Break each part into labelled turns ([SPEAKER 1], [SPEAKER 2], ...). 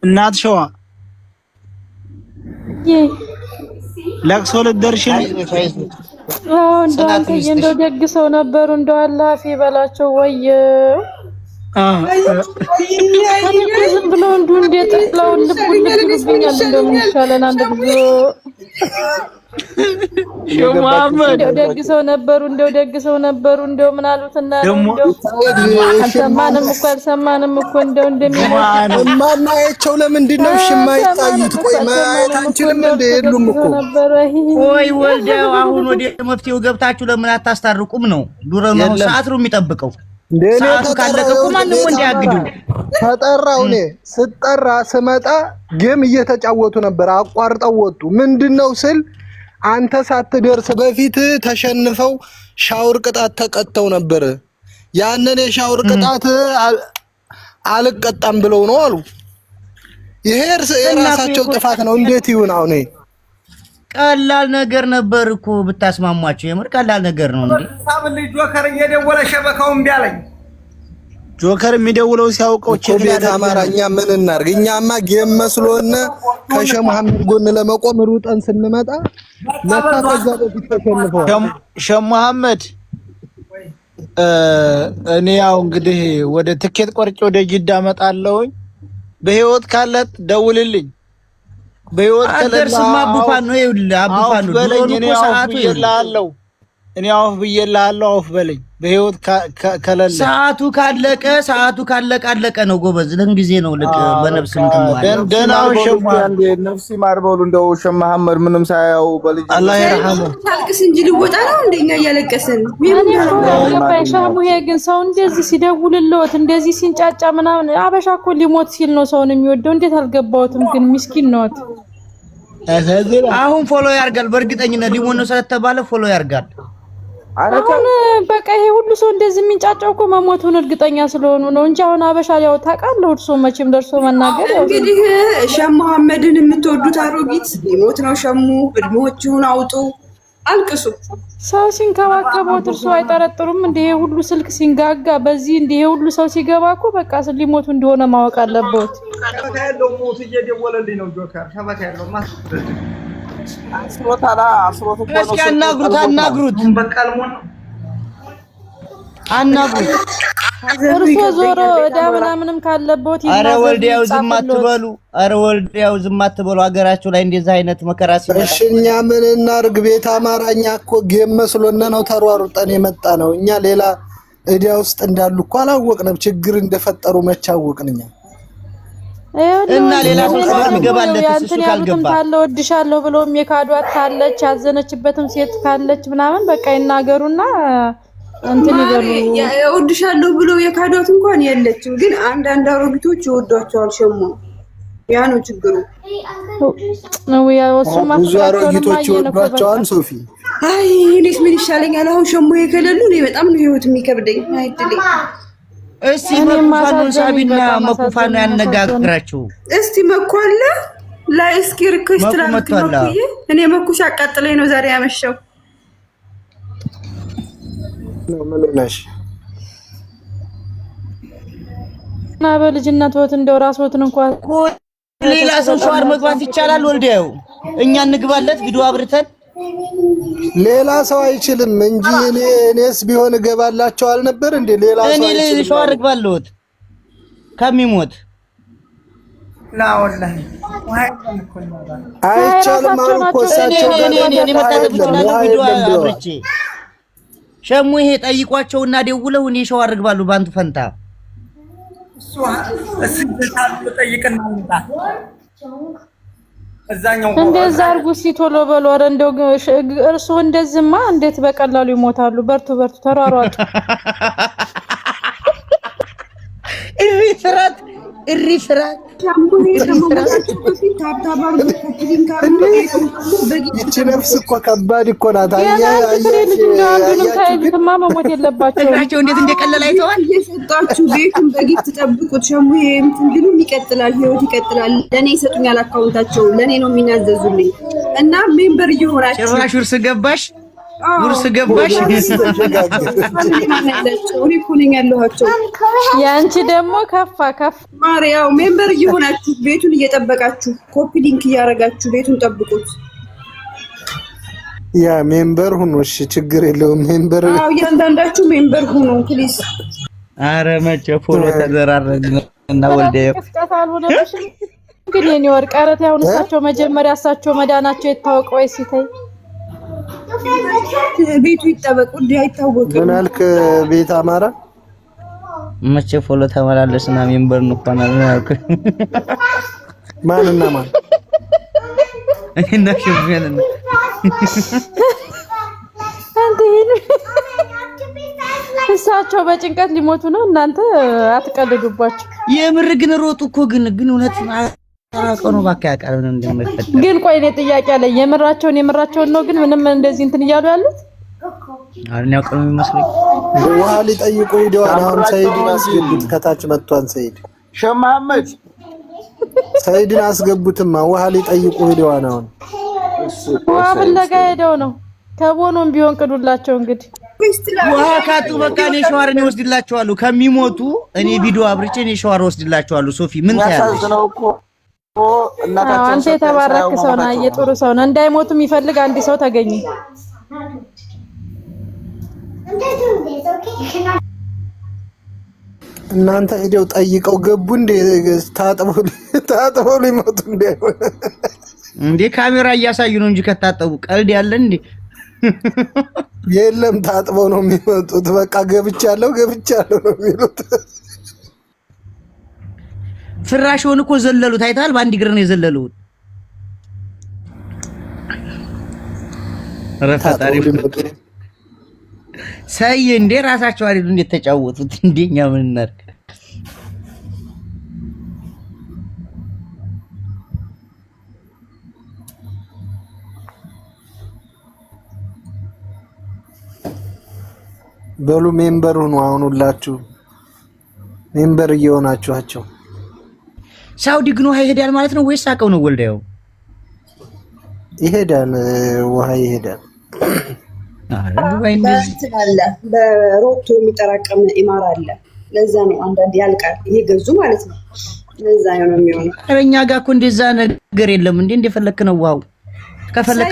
[SPEAKER 1] እናት ሸዋ ለቅሶ ልትደርሽኝ
[SPEAKER 2] እንደው ደግ ሰው ነበሩ። እንደው አላፊ በላቸው ወይ ዝም ብለው እንዴት ጥላው ልቡን ልብኛል። እንደምን ይሻለን አንድ ጊዜ
[SPEAKER 1] መሐመድ
[SPEAKER 2] ደግ ሰው ነበሩ። ደግ ሰው ነበሩ። ምን አሉትና አልሰማንም እኮ እንደሚሞት
[SPEAKER 3] ማናያቸው ለምንድን ነው የማይታዩት? ቆይ ማየት አንችልም እንደ የሉም እኮ
[SPEAKER 4] ቆይ ወልደው አሁን ወደ መፍትሄው ገብታችሁ ለምን አታስታርቁም ነው? ዱረ ነው ሰዓት ነው የሚጠብቀው። ሰዓቱ ካለቀ እኮ ማንም ወንድ ያግዱ።
[SPEAKER 3] ተጠራው እኔ ስጠራ ስመጣ ጌም እየተጫወቱ ነበር፣ አቋርጠው ወጡ። ምንድነው ስል አንተ ሳትደርስ በፊት ተሸንፈው ሻውር ቅጣት ተቀጥተው ነበር። ያንን የሻውር ቅጣት አልቀጣም ብለው ነው አሉ። ይሄ የራሳቸው ጥፋት ነው። እንዴት ይሁን? አሁን
[SPEAKER 4] ቀላል ነገር ነበር እኮ ብታስማሟቸው። የምር ቀላል ነገር ነው እንዴ።
[SPEAKER 5] ሳብልኝ ጆከር እየደወለ ሸበካውን ቢያለኝ
[SPEAKER 1] ጆከር የሚደውለው ሲያውቀው
[SPEAKER 3] ቤት አማራኛ ምን እናርግ? እኛማ ጌም መስሎን ከሸህ መሐመድ ጎን ለመቆም ሩጠን ስንመጣ ለታከዛ በፊት ተሸንፈው
[SPEAKER 1] ሸህ መሐመድ እኔ ያው እንግዲህ ወደ ትኬት ቆርጬ ወደ ጅዳ መጣለሁኝ። በህይወት ካለት ደውልልኝ። በህይወት
[SPEAKER 4] ከለማ አቡፋን ነው ይኸውልህ፣ አቡፋን ነው ድሮን እኮ ሰዓቱ ይላለው።
[SPEAKER 1] እኔ አውፍ ብዬልሃለሁ፣ አውፍ በለኝ። በህይወት ከለለ
[SPEAKER 4] ሰዓቱ ካለቀ አለቀ ነው ጎበዝ። ለን ጊዜ ነው ልክ በነፍስ ምትማል
[SPEAKER 1] ደናው
[SPEAKER 6] አንዴ ነፍስ ይማርበሉ። እንደው ሸህ መሐመድ ምንም ሳያው በልጅ
[SPEAKER 1] አላህ ይርሐመው
[SPEAKER 7] ታልቅስ እንጂ ልወጣ ነው እንደኛ እያለቀስን
[SPEAKER 2] ሻሙዬ። ግን ሰው እንደዚህ ሲደውልልዎት እንደዚህ ሲንጫጫ ምናምን አበሻ እኮ ሊሞት ሲል ነው ሰውን የሚወደው። እንዴት አልገባዎትም? ግን ምስኪን ነዎት።
[SPEAKER 4] አሁን ፎሎ ያርጋል በእርግጠኝነት ሊሞት ነው ስለተባለ ፎሎ ያርጋል።
[SPEAKER 2] አሁን በቃ ይሄ ሁሉ ሰው እንደዚህ የሚንጫጫው እኮ መሞቱን እርግጠኛ ስለሆኑ ነው እንጂ አሁን አበሻ ያው ታውቃለህ፣ እርሶ መቼም ደርሶ መናገር
[SPEAKER 7] እንግዲህ ሸህ መሐመድን የምትወዱት አሮጊት ሊሞት ነው። ሸሙ እድሜዎቹን አውጡ፣ አልቅሱ።
[SPEAKER 2] ሰው ሲንከባከቦት እርሶ አይጠረጥሩም? እንደ ይሄ ሁሉ ስልክ ሲንጋጋ በዚህ እንደ ይሄ ሁሉ ሰው ሲገባ እኮ በቃ ሊሞቱ እንደሆነ ማወቅ አለበት።
[SPEAKER 5] ሸበካ ያለው ሞት እየደወለልኝ ነው ጆከር። ሸበካ ያለው
[SPEAKER 4] እስኪ አናግሩት
[SPEAKER 2] እርሶ ዞሮ እዳ ምናምንም ካለበት
[SPEAKER 4] ይናገሩ። ኧረ ወልዲያው ዝም አትበሉ። ሀገራችሁ ላይ እንደዛ አይነት መከራ ሲደርስ
[SPEAKER 3] እኛ ምን እናርግ? ቤት አማራኛ እኮ ጌም መስሎን ነው ተሯሩጠን የመጣ ነው። እኛ ሌላ እዳ ውስጥ እንዳሉ እኮ አላወቅንም። ችግር እንደፈጠሩ መች አወቅን እኛ።
[SPEAKER 4] እና ሌላ ሰው ይገባለት እሱ ካልገባ
[SPEAKER 2] ታለ ወድሻለሁ ብሎም የካዷት ካለች ያዘነችበትም ሴት ካለች ምናምን በቃ ይናገሩና እንትን ይበሉ።
[SPEAKER 7] ወድሻለሁ ብሎ የካዷት እንኳን የለችም፣ ግን አንዳንድ አሮጊቶች ይወዷቸዋል። ሸሙ ያ ነው ችግሩ
[SPEAKER 2] ነው። ያው እሱማ
[SPEAKER 3] ብዙ አሮጊቶች ይወዷቸዋል። ሶፊ
[SPEAKER 7] አይ እኔስ ምን ይሻለኛል አሁን? ሸሙ የከለሉ እኔ በጣም ነው ህይወት የሚከብደኝ። አይደለም
[SPEAKER 4] እስቲ መኩፋኑን ሳቢና መኩፋኑ ያነጋግራችሁ።
[SPEAKER 7] እስቲ መኳለ ላይ እስኪ ሪኩዌስት ላድርግ። እኔ መኩሽ አቃጥለኝ ነው ዛሬ ያመሸው።
[SPEAKER 3] ምንነሽ
[SPEAKER 2] እና በልጅነት ወት እንደው ራስዎትን እንኳን
[SPEAKER 4] ሌላ ሰው ሸዋር መግባት ይቻላል? ወልዲያው እኛ እንግባለት ቪዲዮ አብርተን
[SPEAKER 3] ሌላ ሰው አይችልም እንጂ እኔስ ቢሆን እገባላቸው አልነበር እንዴ? ሌላ ሰው አይችልም።
[SPEAKER 4] እኔ ሸዋር እግባለሁት ከሚሞት
[SPEAKER 5] ላ ወላሂ
[SPEAKER 3] አይቻልም አሉ እኮ እሳቸው
[SPEAKER 4] እኔ መታጠብ ይችላል ቪዲዮ አብርቼ። ሸሙ ይሄ ጠይቋቸውና ደውለው እኔ ሸዋር እግባለሁ ባንቱ ፈንታ
[SPEAKER 5] እሱ እስንታል ጠይቅና እንታ እዛኛው
[SPEAKER 2] እንደዛ አርጉ። ሲቶሎ በሉ። ኧረ እንደው እርሱ እንደዚህማ እንዴት በቀላሉ ይሞታሉ? በርቱ ተሯሯጡ።
[SPEAKER 4] እሪ ፍራት
[SPEAKER 3] ይቺ ነፍስ እኮ ከባድ እኮ ናት።
[SPEAKER 2] አንዱንም መሞት የለባቸውም።
[SPEAKER 4] እግራቸው እንዴት እንደቀለለ አይተዋል።
[SPEAKER 7] እየሰጣችሁ ቤቱን በጊፍት ጠብቁት። ሸሙ እንትን ግን ይቀጥላል፣ ህይወት ይቀጥላል። ለኔ ይሰጡኛል፣ አካውንታቸው ለኔ ነው የሚናዘዙልኝ እና ሜምበር እየሆናችሁ
[SPEAKER 4] ጭራሽ ውርስ ገባሽ። ውርስ ገባሽ?
[SPEAKER 2] ያንቺ ደግሞ ከፋ
[SPEAKER 7] ማርያው ሜምበር እየሆናችሁ ቤቱን እየጠበቃችሁ ኮፒ ሊንክ እያደረጋችሁ ቤቱን ጠብቁት።
[SPEAKER 3] ያ ሜምበር ሁኑ። እሺ ችግር የለውም። ሜምበር
[SPEAKER 7] እያንዳንዳችሁ ሜምበር ሁኑ ፕሊዝ።
[SPEAKER 4] አረ መቼ ፎሎ ተዘራረግን እና ወልደየ
[SPEAKER 2] እንግዲህ እኔ ወርቅ አረት ያሁን እሳቸው መጀመሪያ እሳቸው መዳናቸው የታወቀ ወይ ሲታይ
[SPEAKER 7] ቤቱ ይጠበቅ እንዴ አይታወቅም።
[SPEAKER 3] ምን አልክ? ቤት አማራ
[SPEAKER 4] መቼ ፎሎ ተመላለስና ሜምበር እንኳን አልኩ።
[SPEAKER 3] ማንና ማን
[SPEAKER 4] እና ሽብየን
[SPEAKER 2] አንተ እሳቸው በጭንቀት ሊሞቱ ነው። እናንተ አትቀልዱባቸው።
[SPEAKER 4] የምር ግን ሮጡ እኮ ግን እውነት አራቀው ነው ባካ ያቀርብ ነው እንደምትፈጠር።
[SPEAKER 2] ግን ቆይ እኔ ጥያቄ አለኝ። የምራቸውን ነው ግን ምንም እንደዚህ እንትን እያሉ ያሉት
[SPEAKER 4] አሁን ያውቀው የሚመስለኝ
[SPEAKER 3] ውሃ ሊጠይቁ ሄደዋል። አሁን ሰይድን አስገቡት። ከታች መጥቷን ሰይድ
[SPEAKER 1] ሸማመድ
[SPEAKER 3] ሰይድን አስገቡትማ። ውሃ ሊጠይቁ ሄደዋል። አሁን
[SPEAKER 2] ውሃ ፍለጋ ሄደው ነው። ከቦኖም ቢሆን ቅዱላቸው እንግዲህ
[SPEAKER 4] ውሃ ካጡ በቃ እኔ ሸዋርን ይወስድላቸዋለሁ። ከሚሞቱ እኔ ቪዲዮ አብርቼ እኔ ሸዋር ወስድላቸዋለሁ። ሶፊ ምን ታያለሽ?
[SPEAKER 2] አንተ የተባረክ ሰው ነህ። የጥሩ ሰው ነህ። እንዳይሞቱ የሚፈልግ አንድ ሰው ተገኘ።
[SPEAKER 3] እናንተ ሄደው ጠይቀው ገቡ እንዴ? ታጥበው ሊሞቱ
[SPEAKER 4] እንዴ? ካሜራ እያሳዩ ነው እንጂ ከታጠቡ ቀልድ ያለ እንዴ?
[SPEAKER 3] የለም ታጥበው ነው የሚመጡት። በቃ ገብቻለሁ ነው የሚሉት።
[SPEAKER 4] ፍራሽውን እኮ ዘለሉት። አይተሃል? በአንድ እግር ነው የዘለሉት። ረፈጣሪ ሳይ እንዴ ራሳቸው አይደሉ እንዴት ተጫወቱት? እንደኛ ምን እናድርግ?
[SPEAKER 3] በሉ ሜምበር ሁኑ። አሁን ሁላችሁ ሜምበር እየሆናችኋቸው።
[SPEAKER 4] ሳውዲ ግን ውሃ ይሄዳል ማለት ነው ወይስ አቀው ነው? ወልዳው
[SPEAKER 3] ይሄዳል፣ ውሃ ይሄዳል።
[SPEAKER 4] ዱባይ እንደዚህ
[SPEAKER 7] አለ። በሮቶ የሚጠራቀም ኢማራ አለ። ለዛ ነው አንዳንድ ያልቃል። ይሄ ገዙ ማለት ነው። ለዛ ነው የሚሆነው።
[SPEAKER 4] አረኛ ጋር እኮ እንደዛ ነገር የለም እንዴ? እንደፈለክ ነው ውሃው። ከፈለክ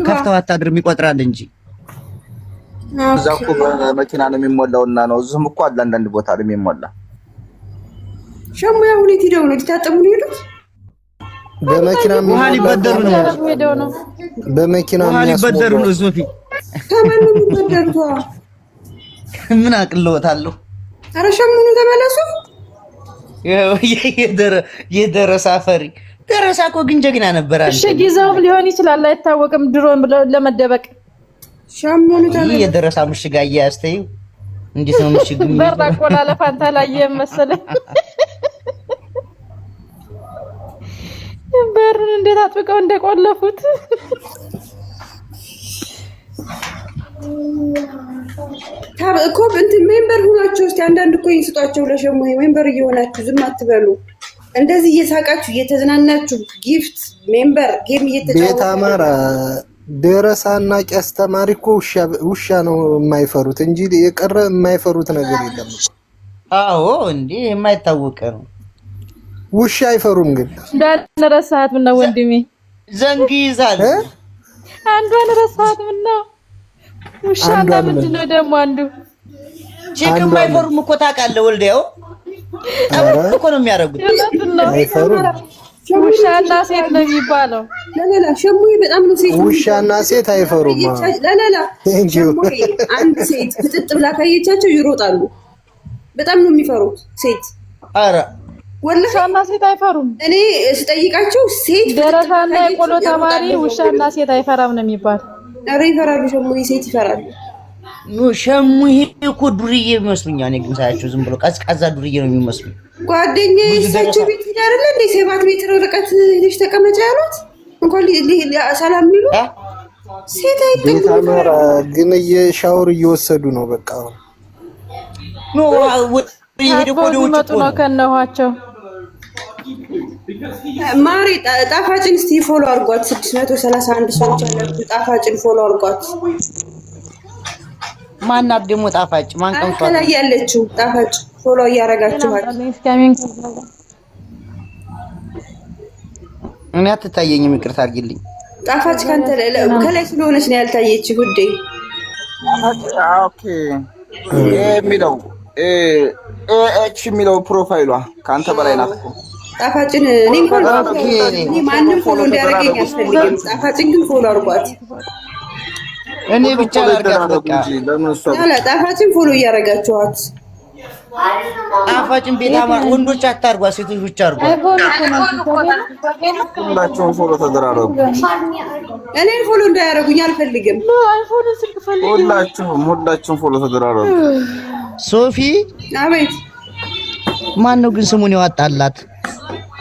[SPEAKER 4] ከፍተው አታድርም ይቆጥራል እንጂ
[SPEAKER 6] እዛ እኮ በመኪና ነው የሚሞላውና ነው። እዚህም እኮ አለ አንዳንድ ቦታ ላይ የሚሞላ
[SPEAKER 7] ሸሙያ ሁኔት ሄደው ነው ሊታጠቡ ነው የሄዱት።
[SPEAKER 3] በመኪና
[SPEAKER 4] ውሃ ሊበደሩ ነው።
[SPEAKER 3] በመኪና
[SPEAKER 4] ውሃ ሊበደሩ ነው። ሶፊ
[SPEAKER 7] ከማን ነው የሚበደሩት?
[SPEAKER 4] ምን አቅልሎታለሁ?
[SPEAKER 7] ኧረ ሸሙኑ ተመለሱ።
[SPEAKER 4] የደረሳ ፈሪ ደረሳ እኮ ግን ጀግና ነበር።
[SPEAKER 2] እሺ ጊዜውም ሊሆን ይችላል አይታወቅም። ድሮን ለመደበቅ
[SPEAKER 7] ሸሙኑ ተመለሱ።
[SPEAKER 4] የደረሳ ምሽጋ ያስተዩ እንዴት ነው ምሽግ?
[SPEAKER 2] በራ ቆላለፍ አንተ ላይ መሰለኝ። በሩን እንዴት አጥብቀው እንደቆለፉት
[SPEAKER 7] እኮ እንትን ሜምበር ሆናችሁ እስቲ አንዳንድ እኮ ይስጧቸው ለሸሙ። ሜምበር እየሆናችሁ ዝም አትበሉ። እንደዚህ እየሳቃችሁ እየተዝናናችሁ ጊፍት ሜምበር ጌም እየተጫወቱ
[SPEAKER 3] ቤት አማራ ደረሳና ቄስ ተማሪ እኮ ውሻ ነው የማይፈሩት እንጂ የቀረ የማይፈሩት ነገር የለም።
[SPEAKER 4] አዎ እንዴ የማይታወቀ ነው።
[SPEAKER 3] ውሻ አይፈሩም። ግን
[SPEAKER 2] አንዷን ረሳሃት ምን ነው ወንድሜ?
[SPEAKER 4] ዘንግ ይዛል።
[SPEAKER 2] አንዷን ረሳሃት ምን ነው? ውሻና ምንድን ነው ደግሞ አንዱ?
[SPEAKER 4] ቼክ የማይፈሩም እኮ ታውቃለህ። ወልደው እኮ ነው የሚያደርጉት።
[SPEAKER 3] አይፈሩም።
[SPEAKER 2] ውሻና ሴት ነው የሚባለው።
[SPEAKER 7] ለለላ ሸሙዬ በጣም ነው ሴት።
[SPEAKER 3] ውሻና ሴት አይፈሩም።
[SPEAKER 7] ለለላ ሸሙዬ አንድ ሴት ፍጥጥ ብላ ካየቻቸው ይሮጣሉ። በጣም ነው የሚፈሩት ሴት።
[SPEAKER 4] ኧረ
[SPEAKER 2] ውሻና ሴት አይፈሩም።
[SPEAKER 7] እኔ ስጠይቃቸው ሴት
[SPEAKER 2] ደረሳና የቆሎ ተማሪ ውሻና ሴት አይፈራም ነው የሚባለው።
[SPEAKER 7] ኧረ ይፈራሉ። ሸሙዬ ሴት ይፈራሉ።
[SPEAKER 4] ሸሙዬ እኮ ዱርዬ ይመስሉኛል። እኔ ግን ሳያቸው ዝም ብሎ ቀዝቃዛ ዱርዬ ነው የሚመስሉኝ።
[SPEAKER 7] ጓደኛዬ እሳቸው ቤት ሄዳ አይደለ እንደ 7 ሜትር ርቀት ሄደሽ ተቀመጫ ያሉት እንኳን ሰላም ሊሉ ሴት
[SPEAKER 3] ቤት አማራ ግን የሻወር እየወሰዱ ነው። በቃ
[SPEAKER 4] ኖ ይሄድ እኮ
[SPEAKER 2] ወጡ ነው ከነኋቸው።
[SPEAKER 7] ማሪ ጣፋጭን እስቲ ፎሎ አድርጓት። 631 ሰዎች አሉ። ጣፋጭን ፎሎ አድርጓት።
[SPEAKER 4] ማናት ደግሞ ጣፋጭ ማን ቀምቷል?
[SPEAKER 7] ከላይ ያለችው ጣፋጭ ፎሎ እያረጋችኋል።
[SPEAKER 4] እኔ አትታየኝም፣ ይቅርታ አድርጊልኝ።
[SPEAKER 7] ጣፋጭ ካንተ ከላይ ስለሆነች ነው ያልታየች ጉዴ።
[SPEAKER 6] ኦኬ የሚለው ኤች የሚለው ፕሮፋይሏ ካንተ በላይ ናት እኮ
[SPEAKER 7] ጣፋጭን እኔ እንኳን ማንም ፎሎ እንዲያደርገኝ አልፈልግም። ጣፋጭን ግን ፎሎ አድርጓት።
[SPEAKER 4] እኔ ብቻ ላድርጋት በቃ።
[SPEAKER 7] ጣፋጭን ፎሎ እያደረጋችኋት።
[SPEAKER 4] ጣፋጭን ቤታማ ወንዶች አታርጓት፣ ሴቶች ብቻ አድርጓት።
[SPEAKER 6] ሁላችሁም ፎሎ ተደራረጉ።
[SPEAKER 7] እኔን ፎሎ እንዳያደርጉኝ አልፈልግም።
[SPEAKER 6] ሁላችሁም ፎሎ ተደራረጉ።
[SPEAKER 4] ሶፊ
[SPEAKER 7] አቤት።
[SPEAKER 4] ማን ነው ግን ስሙን ያወጣላት?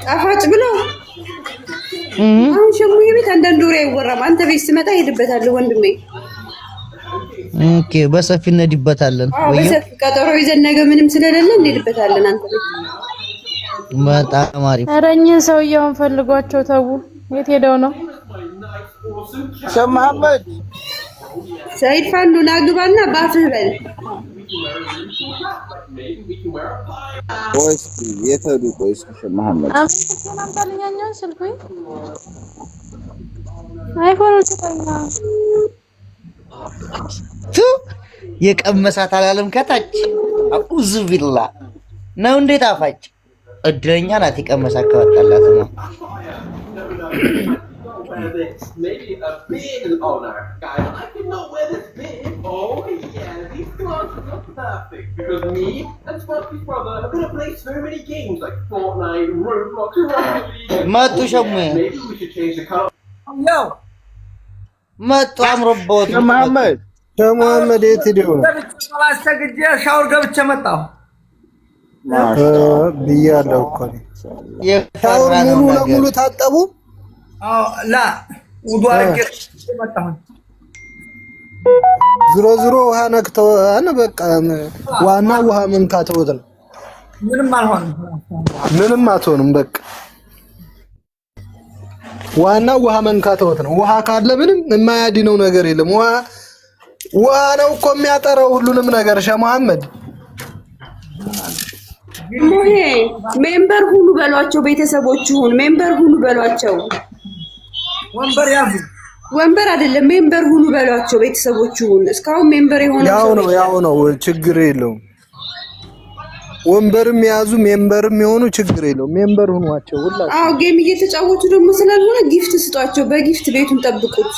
[SPEAKER 7] ጣፋጭ ብሎ አሁን ሸሙዬ ቤት አንዳንድ ወሬ አይወራም። አንተ ቤት ስመጣ ሄድበታለሁ ወንድሜ።
[SPEAKER 4] ኦኬ በሰፊ እንሄድበታለን።
[SPEAKER 7] በሰፊ ቀጠሮ ይዘን ነገ ምንም ስለሌለ እንሄድበታለን። አንተ ቤት
[SPEAKER 4] በጣም አሪፍ።
[SPEAKER 2] ኧረ እኚህን ሰውዬውን ፈልጓቸው ተው። የት ሄደው ነው?
[SPEAKER 6] ሸህ መሐመድ
[SPEAKER 7] ሰይድ ፋንዱ ናግባና ባፍህ በል።
[SPEAKER 6] ወይስ የተዱ ቆይስ ሸህ መሐመድ
[SPEAKER 2] አይፎን ተጠኛ
[SPEAKER 4] የቀመሳት አላለም ከታች አኡዙ ቢላ ነው እንዴ ጣፋጭ እድለኛ ናት። የቀመሳት ከወጣላት ነው።
[SPEAKER 8] Maybe a big owner, guys. I can know where this big. Oh yeah, these clothes look perfect because me and Sparky's brother are gonna play so many games like Fortnite, Roblox, Rocket League.
[SPEAKER 4] Matu shamu.
[SPEAKER 8] Maybe we should change the color.
[SPEAKER 4] Yo. Matu amrobot.
[SPEAKER 6] Muhammad.
[SPEAKER 3] Muhammad የት ሄደው ነው?
[SPEAKER 5] አስተግጄ ሻወር ገብቼ መጣሁ።
[SPEAKER 3] ብያለሁ እኮ ሻወር ሙሉ ለሙሉ ታጠቡ?
[SPEAKER 5] ላ ውዱ አድርጌ መጣሁ።
[SPEAKER 3] ዝሮ ውሃ ነክተው በቃ ዋና ውሃ መንካተውት ነው።
[SPEAKER 5] ምንም አልሆንም።
[SPEAKER 3] ምንም አትሆንም። በቃ ዋና ውሃ መንካተውት ነው። ውሃ ካለ ምንም የማያድነው ነገር የለም። ውሃ ነው እኮ የሚያጠራው ሁሉንም ነገር። ሸህ መሐመድ
[SPEAKER 7] ሙሄ ሜምበር ሁሉ በሏቸው፣ ቤተሰቦች ሁሉ ሜምበር ሁሉ በሏቸው።
[SPEAKER 5] ወንበር ያዙ።
[SPEAKER 7] ወንበር አይደለም ሜምበር ሁሉ በሏቸው፣ ቤተሰቦች ሁሉ። እስካሁን ሜምበር የሆነ
[SPEAKER 3] ያው ነው ችግር የለውም። ወንበርም ያዙ ሜምበርም የሆኑ ችግር የለውም። ሜምበር ሁኗቸው ሁላችሁ።
[SPEAKER 7] አዎ ጌም እየተጫወቱ ደግሞ ስላልሆነ ጊፍት ስጧቸው። በጊፍት ቤቱን ጠብቁት።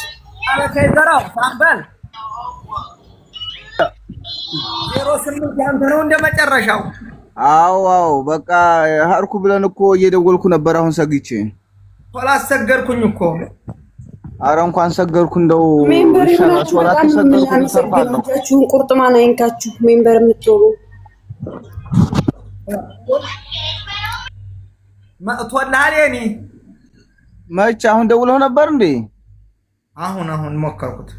[SPEAKER 5] አረ ከይዘራው ሳምበል 08 ያንተ ነው እንደመጨረሻው።
[SPEAKER 6] አዎ በቃ ሀርኩ ብለን እኮ እየደወልኩ ነበር። አሁን ሰግቼ
[SPEAKER 5] አላሰገርኩኝ እኮ።
[SPEAKER 6] አረ እንኳን ሰገርኩ። እንደው
[SPEAKER 7] ሜምበር ይሆናችሁ በጣም ሰገርኩኝ። ቁርጥማን አይንካችሁ ሜምበር የምትሆኑ
[SPEAKER 5] መጥቶልሃል። የኔ
[SPEAKER 6] መች አሁን ደውለው ነበር እንዴ?
[SPEAKER 5] አሁን ሞከርኩት።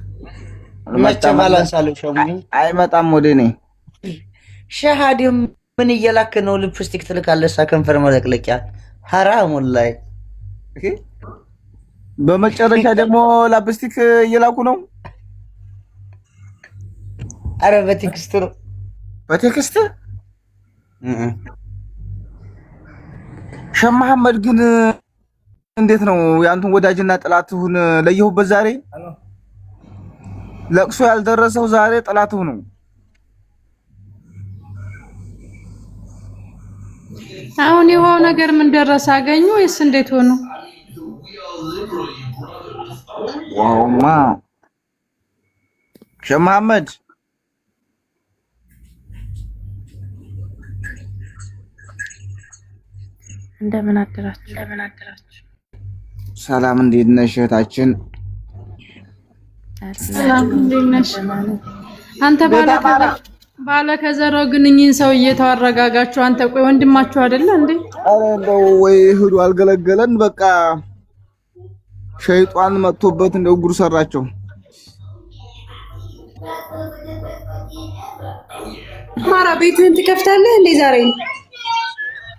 [SPEAKER 4] መቼ ባላንስ አለው ሸሙ
[SPEAKER 6] አይመጣም ወደ እኔ።
[SPEAKER 4] ሸሃዲም ምን እየላክ ነው? ሊፕስቲክ ትልካለህ ከንፈር መለቅለቂያ ሐራም ወላሂ።
[SPEAKER 6] በመጨረሻ ደግሞ ላፕስቲክ እየላኩ ነው።
[SPEAKER 4] አረ በቴክስት ነው።
[SPEAKER 6] በቴክስት ሸህ መሐመድ ግን እንዴት ነው ያንተን ወዳጅና ጥላትሁን ለየሁበት ዛሬ? ለቅሶ ያልደረሰው ዛሬ ጥላትሁ ነው።
[SPEAKER 2] አሁን የሆነ ነገር ምን ደረሰ? አገኙ ወይስ እንዴት ሆኖ?
[SPEAKER 6] ዋውማ ሸህ መሐመድ
[SPEAKER 2] እንደምን አደራችሁ?
[SPEAKER 6] ሰላም፣ እንዴት ነሽ እህታችን?
[SPEAKER 2] ሰላም እንዴት ነሽ? አንተ ባለ ከዘራው ግን እኚህን ሰውዬ ተዋረጋጋችሁ። አንተ ቆይ ወንድማችሁ አይደለ እንዴ?
[SPEAKER 6] አረ እንደው ወይ ሄዱ አልገለገለን። በቃ ሸይጣን መጥቶበት እንደው ጉር ሰራቸው።
[SPEAKER 7] ማራ ቤትህን ትከፍታለህ እንዴ ዛሬ?